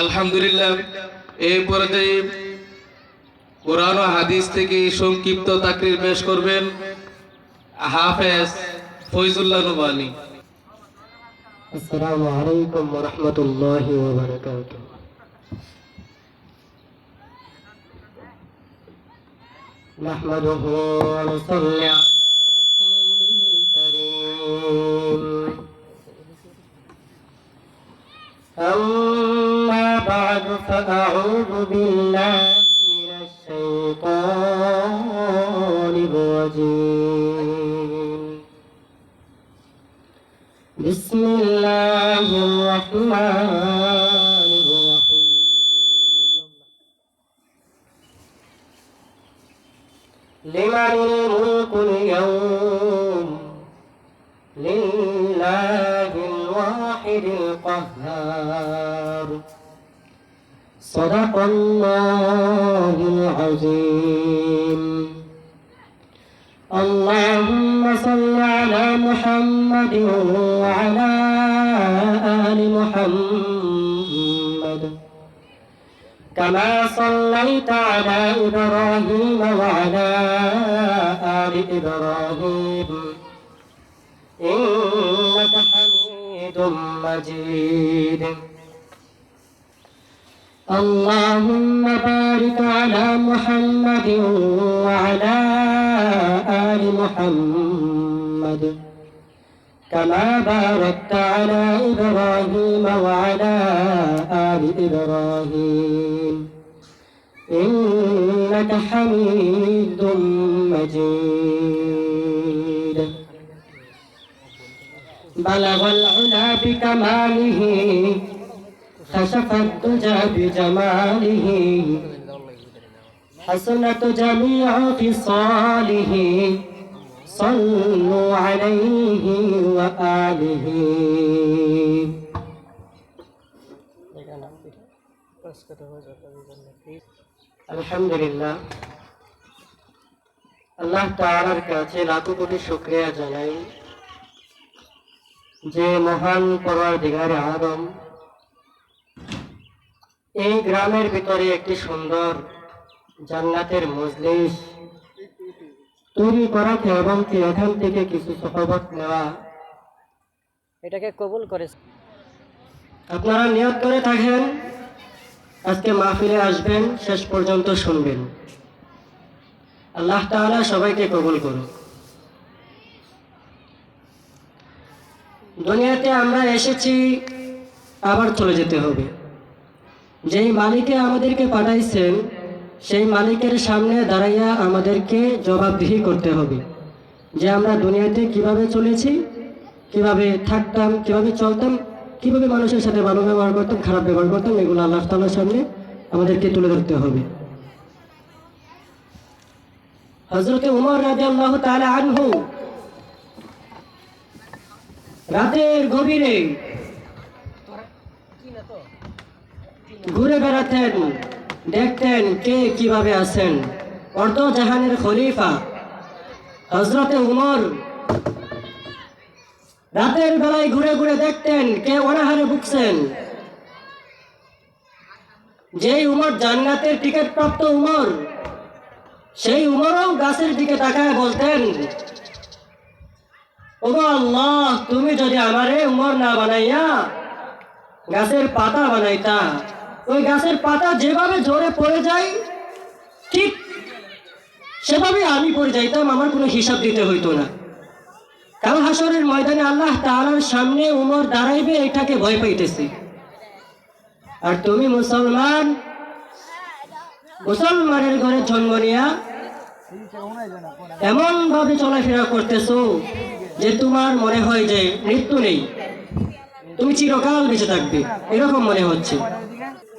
আলহামদুলিল্লাহ, এই পর্যায়ে কোরআন ও হাদিস থেকে সংক্ষিপ্ত তাকরীর পেশ করবেন হাফেজ ফয়জুল্লাহ নুমানী। আসসালামু আলাইকুম ওয়া রাহমাতুল্লাহি ওয়া বারাকাতুহু। নাহমাদুহু ওয়া নুসাল্লি আলা রাসূলিল কারীম। أما بعد فأعوذ بالله من الشيطان الرجيم. بسم الله الرحمن الرحيم. لمن الملك اليوم؟ لله الواحد القهار. صدق الله العظيم. اللهم صل على محمد وعلى آل محمد كما صليت على إبراهيم وعلى آل إبراهيم إنك حميد مجيد. اللهم بارك على محمد وعلى آل محمد كما باركت على إبراهيم وعلى آل إبراهيم إنك حميد مجيد. بلغ العلا بكماله كشف الدجى بجماله حسنت جميع خصاله صلوا عليه وآله. আলহামদুলিল্লাহ, আল্লাহ তাআলার কাছে লাখো কোটি শুকরিয়া জানাই যে মহান পরওয়ারদিগারে আলম এই গ্রামের ভিতরে একটি সুন্দর জান্নাতের মজলিস তৈরি করাকে এবং এখান থেকে কিছু সহবত নেওয়া এটাকে কবুল করেছে। আপনারা নিয়ত করে থাকেন আজকে মাহফিলে আসবেন, শেষ পর্যন্ত শুনবেন। আল্লাহ তাআলা সবাইকে কবুল করুন। দুনিয়াতে আমরা এসেছি, আবার চলে যেতে হবে। যেই মালিকে আমাদেরকে পাঠাইছেন সেই মালিকের সামনে দাঁড়াইয়া আমাদেরকে জবাবদিহি করতে হবে যে আমরা দুনিয়াতে কিভাবে চলেছি, কিভাবে থাকতাম, কিভাবে চলতাম, কিভাবে মানুষের সাথে ভালো ব্যবহার করতাম, খারাপ ব্যবহার করতাম, এগুলো আল্লাহ তাআলার সামনে আমাদেরকে তুলে ধরতে হবে। হযরত উমর রাদিয়াল্লাহু তাআলা আনহু রাতের গভীরে ঘুরে বেড়াতেন, দেখতেন কে কিভাবে আছেন। অর্ধ জাহানের খলিফা হযরতে উমর রাতের বেলায় ঘুরে ঘুরে দেখতেন কে অনাহারে ভুগছেন। যেই উমর জান্নাতের টিকিট প্রাপ্ত উমর, সেই উমরও গাছের দিকে তাকায় বলতেন, ওগো আল্লাহ, তুমি যদি আমারে উমর না বানাইয়া গাছের পাতা বানাইতা, ওই গাছের পাতা যেভাবে ঝরে পড়ে যায় ঠিক সেভাবে আমি পড়ে যাইতাম, আমার কোনো হিসাব দিতে হইতো না। কাল হাসরের ময়দানে আল্লাহ তাআলার সামনে উমর দাঁড়াইবে, এটাকে ভয় পাইতেছি। আর তুমি মুসলমানের ঘরে জন্ম নিয়া এমন ভাবে চলাফেরা করতেছো যে তোমার মনে হয় যে মৃত্যু নেই, তুমি চিরকাল বেঁচে থাকবে, এরকম মনে হচ্ছে।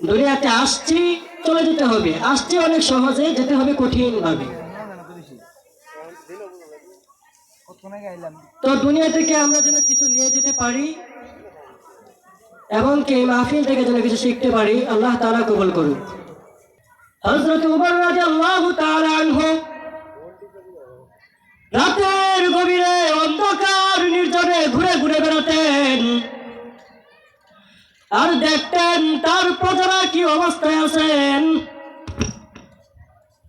দুনিয়াতে আসছি, চলে যেতে হবে। আসছি অনেক সহজে, যেতে হবে কঠিন ভাবে। তো দুনিয়া থেকে আমরা যেন কিছু নিয়ে যেতে পারি এবং এই মাহফিল থেকে যেন কিছু শিখতে পারি, আল্লাহ তাআলা কবুল করুন। হযরত উমর রাদিয়াল্লাহু তাআলা আনহু রাতের গভীরে অন্ধকার নির্জনে ঘুরে ঘুরে বেড়াতেন আর দেখতেন তার প্রজারা অবস্থায় আছেন,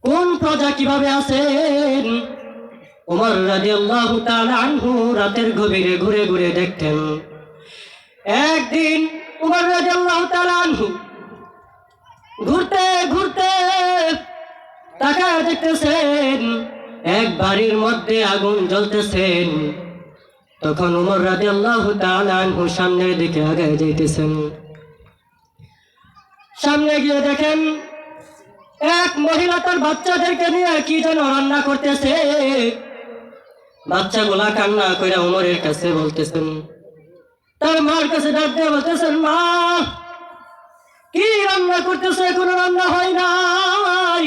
কোন প্রজা কিভাবে আছেন। ওমর রাদিয়াল্লাহু তাআলা আনহু রাতের গভীরে ঘুরে ঘুরে দেখতেন। একদিন ওমর রাদিয়াল্লাহু তাআলা আনহু ঘুরতে ঘুরতে তাকায় দেখতেছেন এক বাড়ির মধ্যে আগুন জ্বলতেছেন। তখন ওমর রাদিয়াল্লাহু তাআলা আনহু সামনের দিকে আগায় যাইতেছেন। সামনে গিয়ে দেখেন এক মহিলা তার বাচ্চাদেরকে নিয়ে কি যেন রান্না করতেছে। বাচ্চাগুলা কান্না করে ওমরের কাছে বলতেছেন, তার মার কাছে ডাক দিয়ে বলতেছেন, মা কি রান্না করতেছে, কোনো রান্না হয় নাই।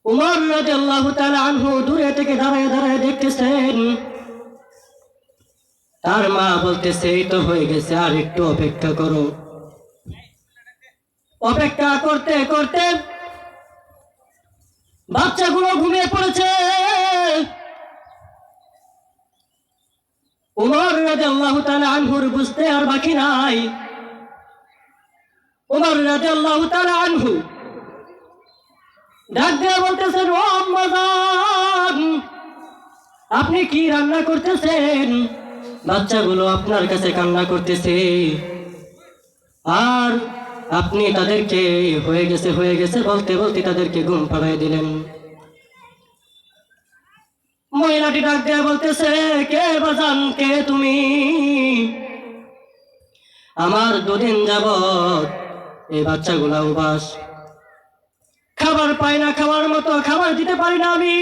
ওমর রাদিয়াল্লাহু তাআলা আনহু দূরে থেকে দাঁড়ায় দাঁড়ায় দেখতেছেন। তার মা বলতেছে, এই তো হয়ে গেছে, আর একটু অপেক্ষা করো। অপেক্ষা করতে করতে বাচ্চাগুলো ঘুমিয়ে পড়েছে। ওমর রাদিয়াল্লাহু তাআলা আনহুর বুঝতে আর বাকি নাই। ওমর রাদিয়াল্লাহু তাআলা আনহু ডাক দিয়ে বলতেছেন, ও আম্মা জান, আপনি কি রান্না করতেছেন? বাচ্চাগুলো আপনার কাছে কান্না করতেছে, আর আপনি তাদেরকে হয়ে গেছে বলতে বলতে তাদেরকে ঘুম পাড়ায় দিলেন। মহিলাটি ডাক দিয়ে বলতেছে, কে বাজান, কে তুমি? আমার দুদিন যাবত এই বাচ্চাগুলা উপাস, খাবার পাই না, খাবার মতো খাবার দিতে পারি না আমি।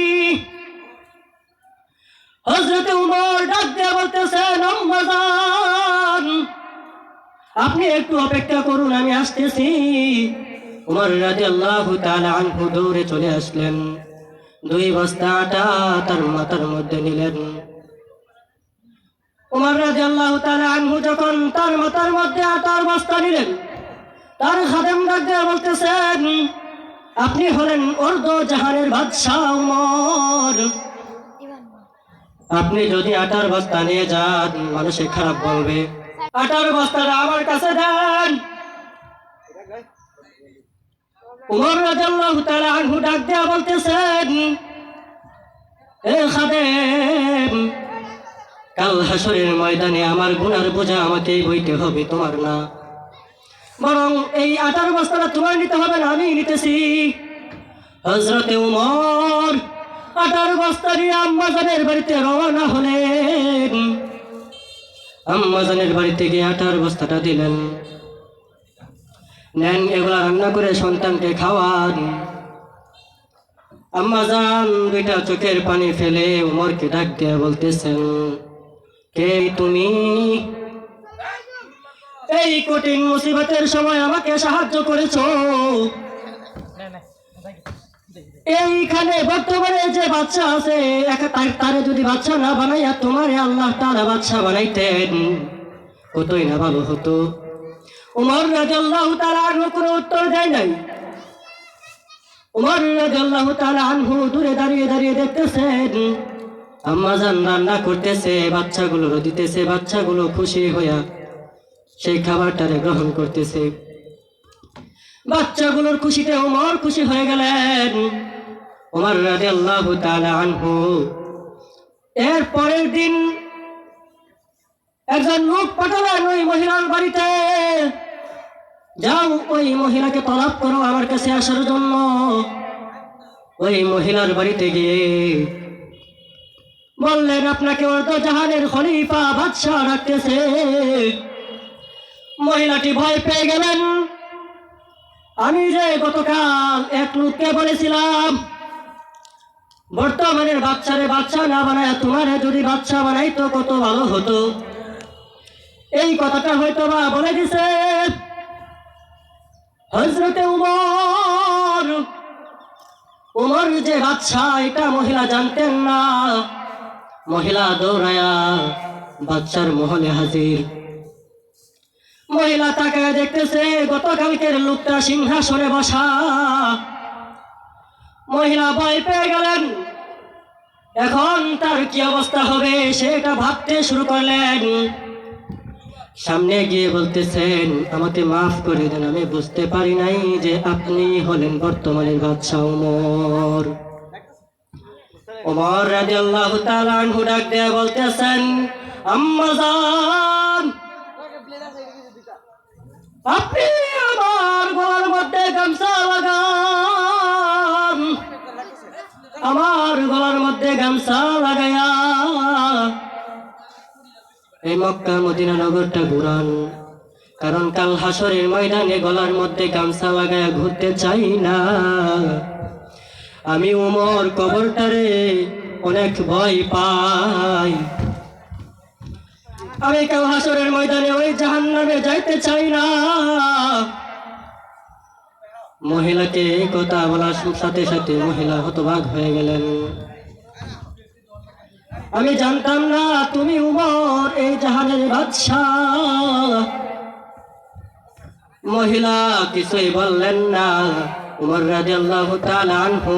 হযরতে উমর ডাক দিয়ে বলতেছেন, আম্মা জান, আপনি একটু অপেক্ষা করুন, আমি আসতেছি। উমর রাদিয়াল্লাহু তাআলা আনহু দৌড়ে চলে আসলেন। 2 বস্তা আটা তার মাথার মধ্যে নিলেন। উমর রাদিয়াল্লাহু তাআলা আনহু যখন তার মাথার মধ্যে আটার বস্তা নিলেন, তার খাদেম ডাক দিয়ে বলতেছেন, আপনি হলেন অর্ধ জাহানের বাদশাহ উমর, আপনি যদি আটার বস্তা নিয়ে যান মানুষে খারাপ বলবে, আটার বস্তাটা আমার কাছে দেন। উমর রাদিয়াল্লাহু তাআলা আনহু ডাক দিয়ে বলতেছেন, এ খাদেম, কাল হাসরের ময়দানে আমার গুনার বোঝা আমাকেই বইতে হবে, তোমার না। বরং এই আটার বস্তাটা তোমার নিতে হবে না, আমি নিতেছি। হযরতে উমর আটার বস্তা নিয়ে আম্মাজানের বাড়িতে রওনা হলেন। আম্মাজানের বাড়িতে গিয়ে আটার বস্তাটা দিলেন, নেন, এগুলা রান্না করে সন্তানকে খাওয়ান। আম্মাজান 2টা চোখের পানি ফেলে উমরকে ডাক দিয়ে বলতেছেন, কে তুমি? এই কঠিন মুসিবতের সময় আমাকে সাহায্য করেছো। এইখানে বর্তমানে যে বাচ্চা আছে, তারে যদি বাচ্চা না বানাইয়া তোমারে আল্লাহ তাআলা বাচ্চা বানাইতেন, কতই না ভালো হতো। উমর রাদিয়াল্লাহু তাআলা আনহু কোনো উত্তর দেয় নাই। উমর রাদিয়াল্লাহু তাআলা আনহু দূরে দাঁড়িয়ে দাঁড়িয়ে দেখতেছেন আম্মাজান রান্না করতেছে, বাচ্চাগুলোরও দিতেছে, বাচ্চাগুলো খুশি হইয়া সেই খাবারটারে গ্রহণ করতেছে। বাচ্চাগুলোর খুশিতে উমর খুশি হয়ে গেলেন। উমর রাদিয়াল্লাহু তাআলা আনহু এর পরের দিন একজন লোক পাঠালেন ওই মহিলার বাড়িতে, যাও ওই মহিলাকে তলব করো আমার কাছে আসার জন্য। ওই মহিলার বাড়িতে গিয়ে বললেন, আপনাকে অর্ধ জাহানের খলিফা বাদশাহ ডাকতেছে। মহিলাটি ভয় পেয়ে গেলেন, আমি যে গতকাল এক লোককে বলেছিলাম বর্তমানের বাচ্চারে বাচ্চা না বানায় তোমারে যদি বাচ্চা বানাইতো কত ভালো হতো, এই কথাটা হয়তো বা বলে দিছে। হযরতে উমর যে বাচ্চা এটা মহিলা জানতেন না। মহিলা দৌড়ায়া বাচ্চার মহলে হাজির। মহিলা তাকায় দেখতেছে গতকালকের লোকটা সিংহাসনে বসা। মহিলা ভয় পেয়ে গেলেন, এখন তার কি অবস্থা হবে সেটা ভাবতে শুরু করলেন। সামনে গিয়ে বলতেছেন, আমাকে মাফ করে দেন, আমি বুঝতে পারি নাই যে আপনি হলেন বর্তমানের বাদশাহ ওমর। ওমর রাদিয়াল্লাহু তাআলা আনহু ডাক দিয়ে বলতেছেন, আম্মা জান, আপনি আমার গলার মধ্যে গামছা লাগান, আমার গলার মধ্যে গামছা লাগায়া এই মক্কা মদিনা নগরটা ঘুরান, কারণ কাল হাসরের ময়দানে গলার মধ্যে গামছা লাগায়া ঘুরতে চাই না। আমি ওমর কবরটারে অনেক ভয় পাই, আমি কাল হাসরের ময়দানে ওই জাহান্নামে যাইতে চাই না। মহিলাকে এই কথা বলার সাথে সাথে মহিলা হতবাক হয়ে গেলেন। আমি জানতাম না তুমি উমর এই জাহানের বাদশাহ। মহিলা কিছুই বললেন না। উমর রাদিয়াল্লাহু তাআলা আনহু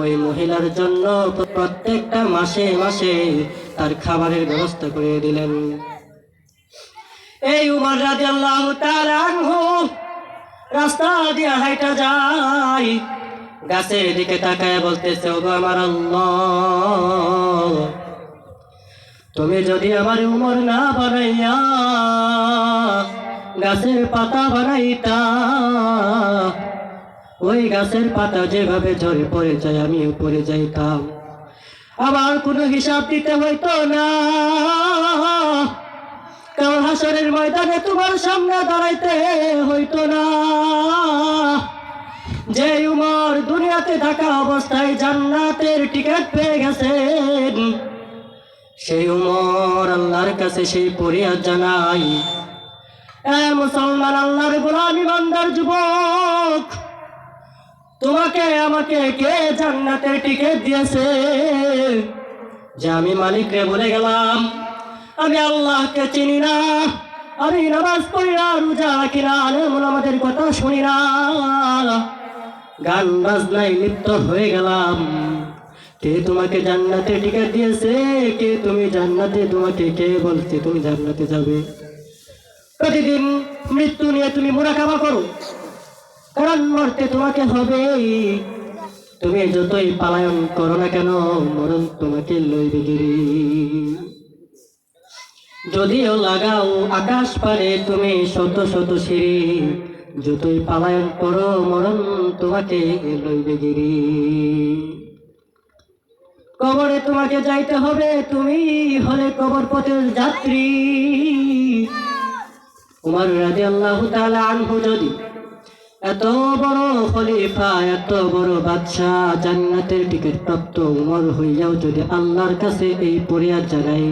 ওই মহিলার জন্য প্রত্যেকটা মাসে মাসে তার খাবারের ব্যবস্থা করে দিলেন। এই উমর রাদিয়াল্লাহু তাআলা আনহু রাস্তা দিয়ে হাইটা যায়, গাছের দিকে তাকায় বলতেছে, ওগো আমার আল্লাহ, তুমি যদি আমার উমর না বানাইয়া গাছের পাতা বানাইতা, ওই গাছের পাতা যেভাবে ঝরে পড়ে যায় আমিও পড়ে যাইতাম, আমার কোনো হিসাব দিতে হইতো না, কাল হাসরের ময়দানে তোমার সামনে দাঁড়াইতে হইতো না। যে উমর দুনিয়াতে থাকা অবস্থায় জান্নাতের টিকিট পেয়ে গেছেন, সেই উমর আল্লাহর কাছে সেই ফরিয়াদ জানাই, এ মুসলমান আল্লাহর গোলাম ইমানদার যুবক, তোমাকে আমাকে কে জান্নাতের টিকিট দিয়েছে? যে আমি মালিকরে বলে গেলাম আমি আল্লাহকে চিনি না, আমি নামাজ পড়ি না, রোজা রাখি না, আমাদের কথা শুনি না, গান বাজনায় লিপ্ত হয়ে গেলাম, কে তোমাকে জান্নাতে টিকিট দিয়েছে? কে তুমি জান্নাতে, তোমাকে কে বলছে তুমি জান্নাতে যাবে? প্রতিদিন মৃত্যু নিয়ে তুমি মুরাকাবা করো, কারণ মরতে তোমাকে হবে। তুমি যতই পালায়ন করো না কেন, মরণ তোমাকে লইবে গিরি। যদিও লাগাও আকাশ পারে তুমি শত শত সিঁড়ি, যতই পালায়ন করো মরণ তোমাকে লইবে গিরি। কবরে তোমাকে যাইতে হবে, তুমি হলে কবর পথের যাত্রী। উমর রাদিয়াল্লাহু তাআলা আনহু যদি এত বড় খলিফা, এত বড় বাদশাহ, জান্নাতের টিকিট প্রাপ্ত উমর হইয়াও যদি আল্লাহর কাছে এই ফরিয়াদ জানাই,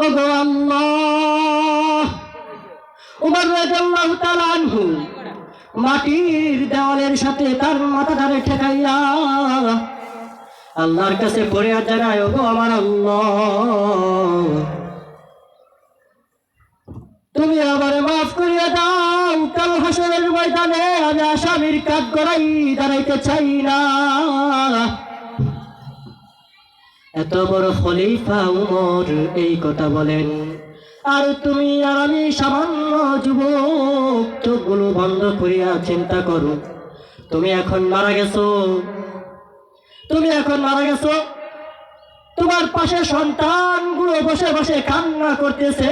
ওগো আল্লাহ, উমর রাদিয়াল্লাহু তাআলা আনহু মাটির দেওয়ালের সাথে তার মাথাটারে ঠেকাইয়া আল্লাহর কাছে ফরিয়াদ জানায়, ওগো আমার আল্লাহ, তুমি আমারে মাফ করিয়া দাও, কাল হাসরের ময়দানে আমি আসামির কাঠ গড়াই দাঁড়াইতে চাই না। এত বড় খলিফা উমর এই কথা বলেন, আর তুমি আর আমি সামান্য যুবক। চোখগুলো বন্ধ করিয়া চিন্তা করো, তুমি এখন মারা গেছো, তুমি এখন মারা গেছো, তোমার পাশে সন্তানগুলো বসে বসে কান্না করতেছে,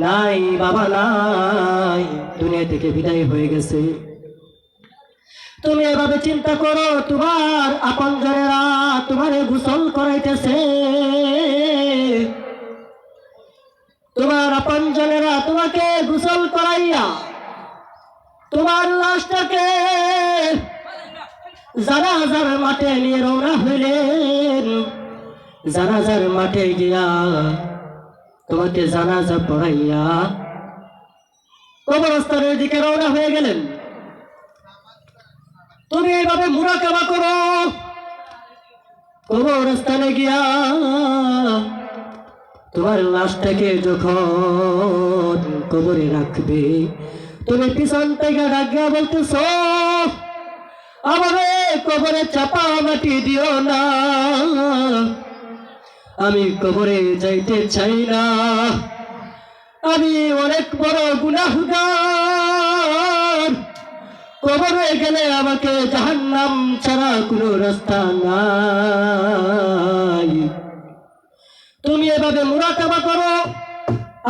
নাই বাবা নাই, দুনিয়া থেকে বিদায় হয়ে গেছে। তুমি এভাবে চিন্তা করো, তোমার আপনজনেরা তোমারে গোসল করাইতেছে, তোমার আপনজনেরা তোমাকে গোসল করাইয়া তোমার লাশটাকে জানাজার মাঠে নিয়ে রওনা হইলেন। জানাজার মাঠে গিয়া তোমাকে জানাজা পড়াইয়া কবরস্থানের দিকে রওনা হয়ে গেলেন। তুমি এইভাবে মুরাকাবা করো, কবরস্থানে গিয়া তোমার লাশটাকে যখন কবরে রাখবে, তুমি পিছন থেকে ডাকিয়া বলতেছ, আমারে কবরে চাপা মাটি দিও না, আমি কবরে যাইতে চাই না, আমি অনেক বড় গুনাহগার, কবরে গেলে আমাকে জাহান্নাম ছাড়া কোনো রাস্তা নাই। তুমি এভাবে মুরাকাবা করো,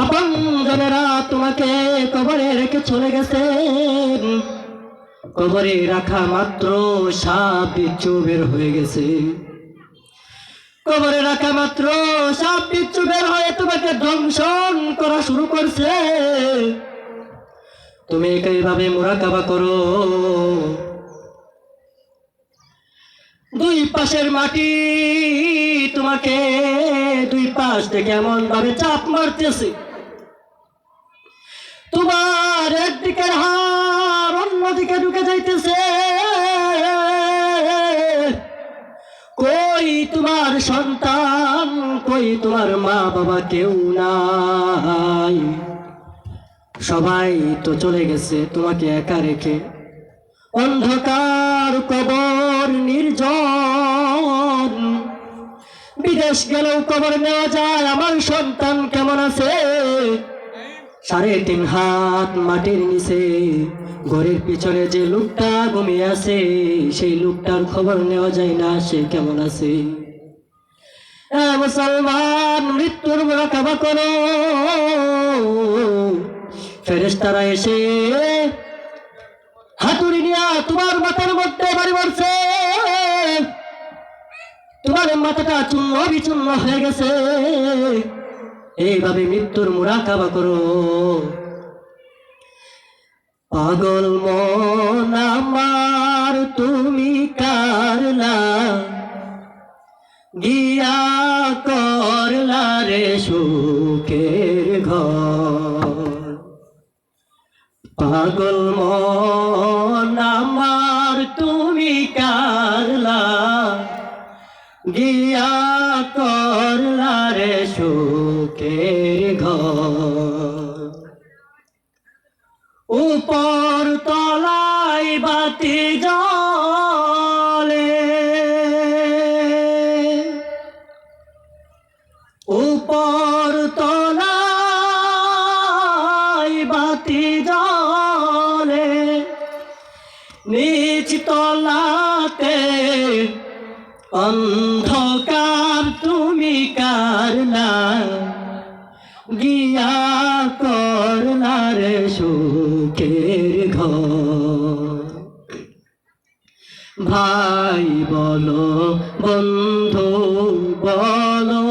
আপন জনেরা তোমাকে কবরে রেখে চলে গেছেন, কবরে রাখা মাত্র সাপ বিচ্ছু বের হয়ে গেছে, কবরে রাখা মাত্র সাপ বিচ্ছু বের হয়ে তোমাকে দংশন করা শুরু করছে। তুমি এইভাবে মুরাকাবা করো, দুই পাশের মাটি তোমাকে দুই পাশ থেকে এমন ভাবে চাপ মারতেছে, তোমার একদিকের হাড় অন্যদিকে ঢুকে যাইতেছে। কই তোমার সন্তান, কই তোমার মা বাবা, কেউ নাই, সবাই তো চলে গেছে তোমাকে একা রেখে। অন্ধকার কবর নির্জন, বিদেশ গেলেও কবর নেওয়া যায়। আমার সন্তান কেমন আছে? 3.5 হাত মাটির নিচে ঘরের পিছনে যে লোকটা ঘুমিয়ে আছে, সেই লোকটার খবর নেওয়া যায় না, সে কেমন আছে? মুসলমান, মৃত্যুর মুরাকাবা করো। ফেরেশতারা এসে হাতুড়ি নিয়ে তোমার মাথার মধ্যে বাড়ি মারছে, তোমার মাথাটা চূর্ণ বিচূর্ণ হয়ে গেছে। এইভাবে মৃত্যুর মুরাকাবা করো। পাগল মন আমার তুমি কারলা, গিয়া করলা রে সুখের ঘর। পাগল মন আমার তুমি কারলা, গিয়া করলা রে সুখের ঘর। উপর তলায় বাতি জ্বলে, উপর তলায় বাতি জ্বলে, নিচ তলাতে অন্ধকার তুমি কারলা, গিয়া করলা রে সুখের ঘর। ভাই বলো, বন্ধু বলো,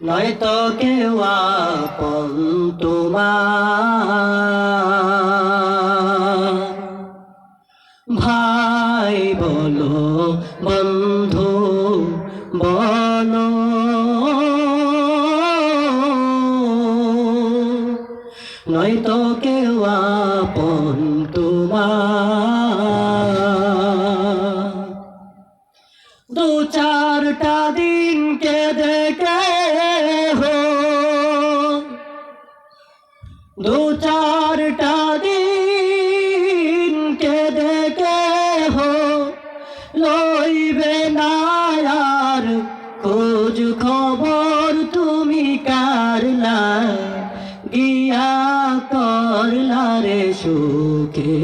নয়তো কেউ আপন তোমার। ভাই বলো, বন্ধু বলো, নয়তো কেউ আপন তোমার। 2-4টা দিন কেঁদে হো, 2-4টা দিন কেঁদে হো, লইবে না আর খোঁজ খবর তুমি কারলা, গিয়া করলা রে সুখে